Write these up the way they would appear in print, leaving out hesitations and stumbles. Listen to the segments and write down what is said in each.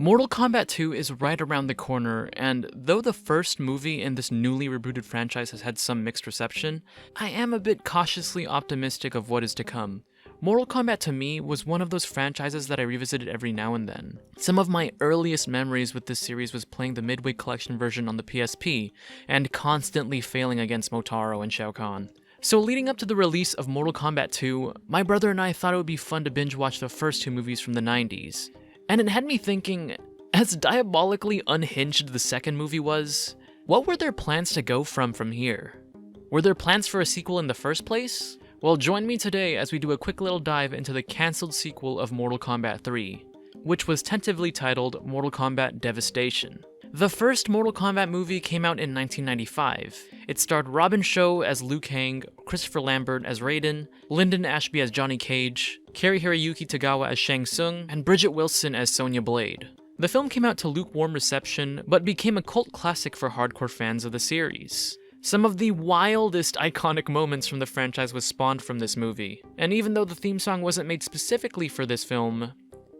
Mortal Kombat 2 is right around the corner, and though the first movie in this newly rebooted franchise has had some mixed reception, I am a bit cautiously optimistic of what is to come. Mortal Kombat to me was one of those franchises that I revisited every now and then. Some of my earliest memories with this series was playing the Midway Collection version on the PSP, and constantly failing against Motaro and Shao Kahn. So leading up to the release of Mortal Kombat 2, my brother and I thought it would be fun to binge watch the first two movies from the 90s. And it had me thinking, as diabolically unhinged the second movie was, what were their plans to go from here? Were there plans for a sequel in the first place? Well, join me today as we do a quick little dive into the cancelled sequel of Mortal Kombat 3, which was tentatively titled Mortal Kombat Devastation. The first Mortal Kombat movie came out in 1995. It starred Robin Shou as Liu Kang, Christopher Lambert as Raiden, Lyndon Ashby as Johnny Cage, Cary Hiroyuki Tagawa as Shang Tsung, and Bridget Wilson as Sonya Blade. The film came out to lukewarm reception, but became a cult classic for hardcore fans of the series. Some of the wildest iconic moments from the franchise was spawned from this movie, and even though the theme song wasn't made specifically for this film,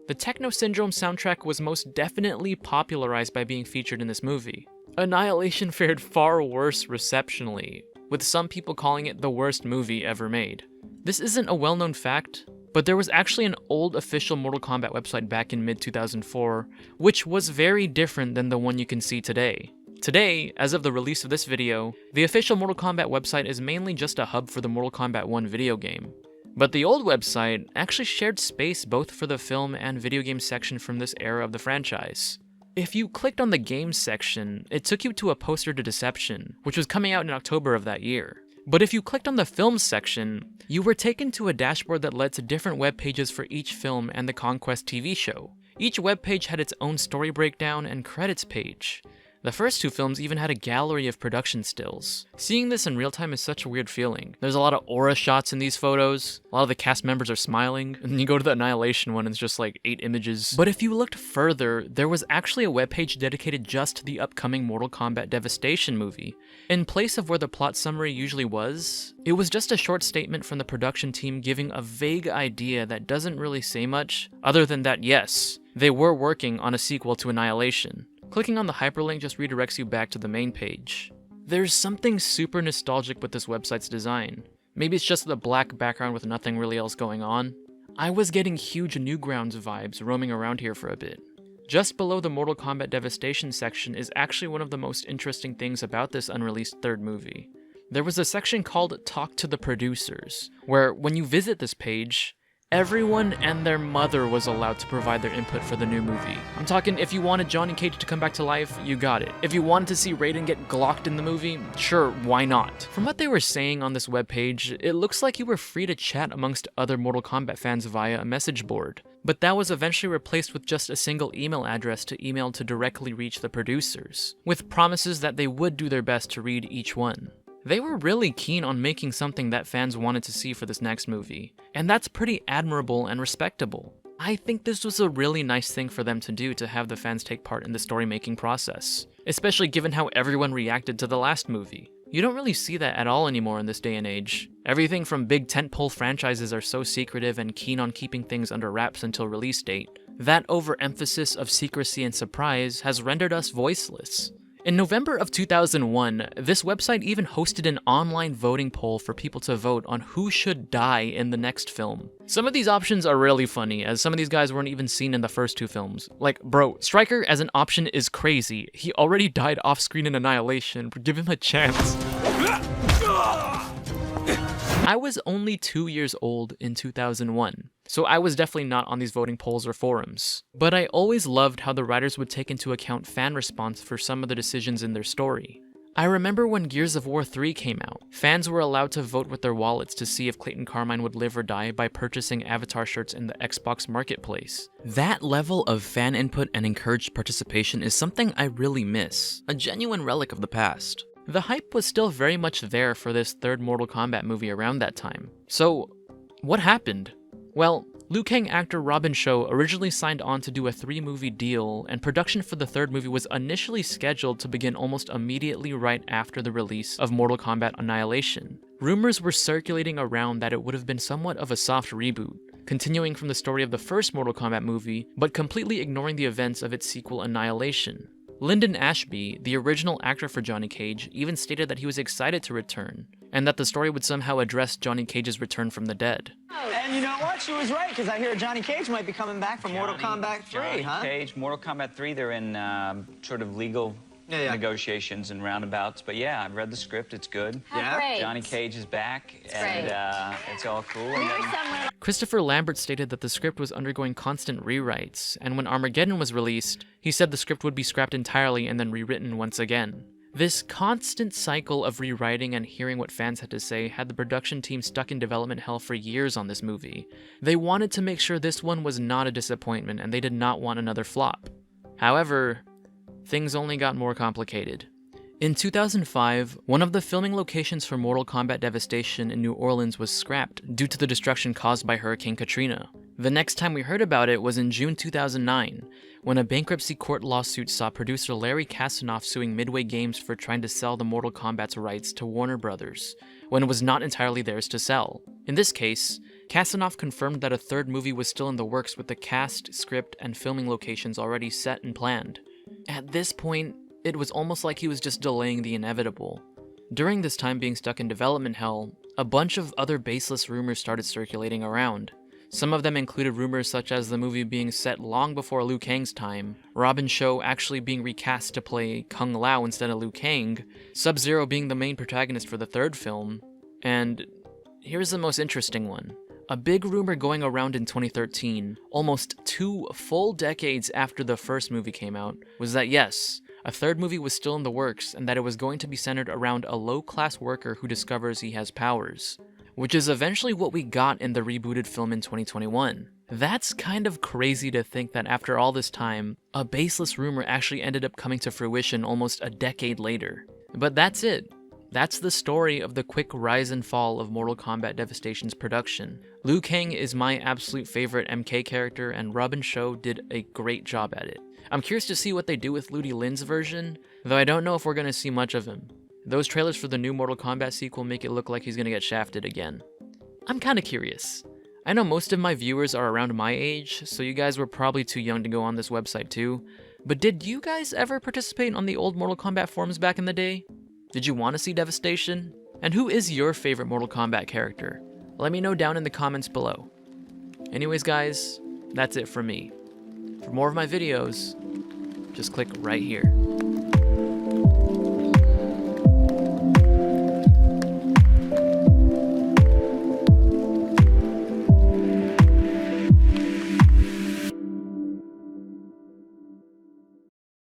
the Techno Syndrome soundtrack was most definitely popularized by being featured in this movie. Annihilation fared far worse receptionally, with some people calling it the worst movie ever made. This isn't a well-known fact, but there was actually an old official Mortal Kombat website back in mid-2004, which was very different than the one you can see today. Today, as of the release of this video, the official Mortal Kombat website is mainly just a hub for the Mortal Kombat 1 video game. But the old website actually shared space both for the film and video game section from this era of the franchise. If you clicked on the games section, it took you to a poster to Deception, which was coming out in October of that year. But if you clicked on the films section, you were taken to a dashboard that led to different web pages for each film and the Conquest TV show. Each web page had its own story breakdown and credits page. The first two films even had a gallery of production stills. Seeing this in real time is such a weird feeling. There's a lot of aura shots in these photos, a lot of the cast members are smiling, and then you go to the Annihilation one and it's just like 8 images. But if you looked further, there was actually a webpage dedicated just to the upcoming Mortal Kombat Devastation movie. In place of where the plot summary usually was, it was just a short statement from the production team giving a vague idea that doesn't really say much, other than that yes, they were working on a sequel to Annihilation. Clicking on the hyperlink just redirects you back to the main page. There's something super nostalgic with this website's design. Maybe it's just the black background with nothing really else going on. I was getting huge Newgrounds vibes roaming around here for a bit. Just below the Mortal Kombat Devastation section is actually one of the most interesting things about this unreleased third movie. There was a section called Talk to the Producers, where when you visit this page, everyone and their mother was allowed to provide their input for the new movie. I'm talking, if you wanted Johnny Cage to come back to life, you got it. If you wanted to see Raiden get glocked in the movie, sure, why not? From what they were saying on this webpage, it looks like you were free to chat amongst other Mortal Kombat fans via a message board. But that was eventually replaced with just a single email address to email to directly reach the producers, with promises that they would do their best to read each one. They were really keen on making something that fans wanted to see for this next movie, and that's pretty admirable and respectable. I think this was a really nice thing for them to do to have the fans take part in the story-making process, especially given how everyone reacted to the last movie. You don't really see that at all anymore in this day and age. Everything from big tentpole franchises are so secretive and keen on keeping things under wraps until release date. That overemphasis of secrecy and surprise has rendered us voiceless. In November of 2001, this website even hosted an online voting poll for people to vote on who should die in the next film. Some of these options are really funny, as some of these guys weren't even seen in the first two films. Like, bro, Stryker as an option is crazy. He already died off-screen in Annihilation, give him a chance. I was only 2 years old in 2001, so I was definitely not on these voting polls or forums. But I always loved how the writers would take into account fan response for some of the decisions in their story. I remember when Gears of War 3 came out, fans were allowed to vote with their wallets to see if Clayton Carmine would live or die by purchasing avatar shirts in the Xbox marketplace. That level of fan input and encouraged participation is something I really miss, a genuine relic of the past. The hype was still very much there for this third Mortal Kombat movie around that time. So, what happened? Well, Liu Kang actor Robin Shou originally signed on to do a 3-movie deal, and production for the third movie was initially scheduled to begin almost immediately right after the release of Mortal Kombat Annihilation. Rumors were circulating around that it would have been somewhat of a soft reboot, continuing from the story of the first Mortal Kombat movie, but completely ignoring the events of its sequel Annihilation. Lyndon Ashby, the original actor for Johnny Cage, even stated that he was excited to return, and that the story would somehow address Johnny Cage's return from the dead. And you know what? She was right, because I hear Johnny Cage might be coming back for Mortal Kombat 3, huh? Johnny Cage, Mortal Kombat 3, they're in sort of legal negotiations and roundabouts. But yeah, I've read the script, it's good. Yeah. Johnny Cage is back, and it's all cool. And then... Christopher Lambert stated that the script was undergoing constant rewrites, and when Armageddon was released, he said the script would be scrapped entirely and then rewritten once again. This constant cycle of rewriting and hearing what fans had to say had the production team stuck in development hell for years on this movie. They wanted to make sure this one was not a disappointment, and they did not want another flop. However, things only got more complicated. In 2005, one of the filming locations for Mortal Kombat Devastation in New Orleans was scrapped due to the destruction caused by Hurricane Katrina. The next time we heard about it was in June 2009, when a bankruptcy court lawsuit saw producer Larry Kasanoff suing Midway Games for trying to sell the Mortal Kombat's rights to Warner Brothers, when it was not entirely theirs to sell. In this case, Kasanoff confirmed that a third movie was still in the works with the cast, script, and filming locations already set and planned. At this point, it was almost like he was just delaying the inevitable. During this time being stuck in development hell, a bunch of other baseless rumors started circulating around. Some of them included rumors such as the movie being set long before Liu Kang's time, Robin Shou actually being recast to play Kung Lao instead of Liu Kang, Sub-Zero being the main protagonist for the third film, and here's the most interesting one. A big rumor going around in 2013, almost 2 full decades after the first movie came out, was that yes, a third movie was still in the works and that it was going to be centered around a low-class worker who discovers he has powers, which is eventually what we got in the rebooted film in 2021. That's kind of crazy to think that after all this time, a baseless rumor actually ended up coming to fruition almost a decade later. But that's it. That's the story of the quick rise and fall of Mortal Kombat Devastation's production. Liu Kang is my absolute favorite MK character, and Robin Shou did a great job at it. I'm curious to see what they do with Ludi Lin's version, though I don't know if we're going to see much of him. Those trailers for the new Mortal Kombat sequel make it look like he's going to get shafted again. I'm kinda curious. I know most of my viewers are around my age, so you guys were probably too young to go on this website too, but did you guys ever participate on the old Mortal Kombat forums back in the day? Did you want to see Devastation? And who is your favorite Mortal Kombat character? Let me know down in the comments below. Anyways guys, that's it from me. For more of my videos, just click right here.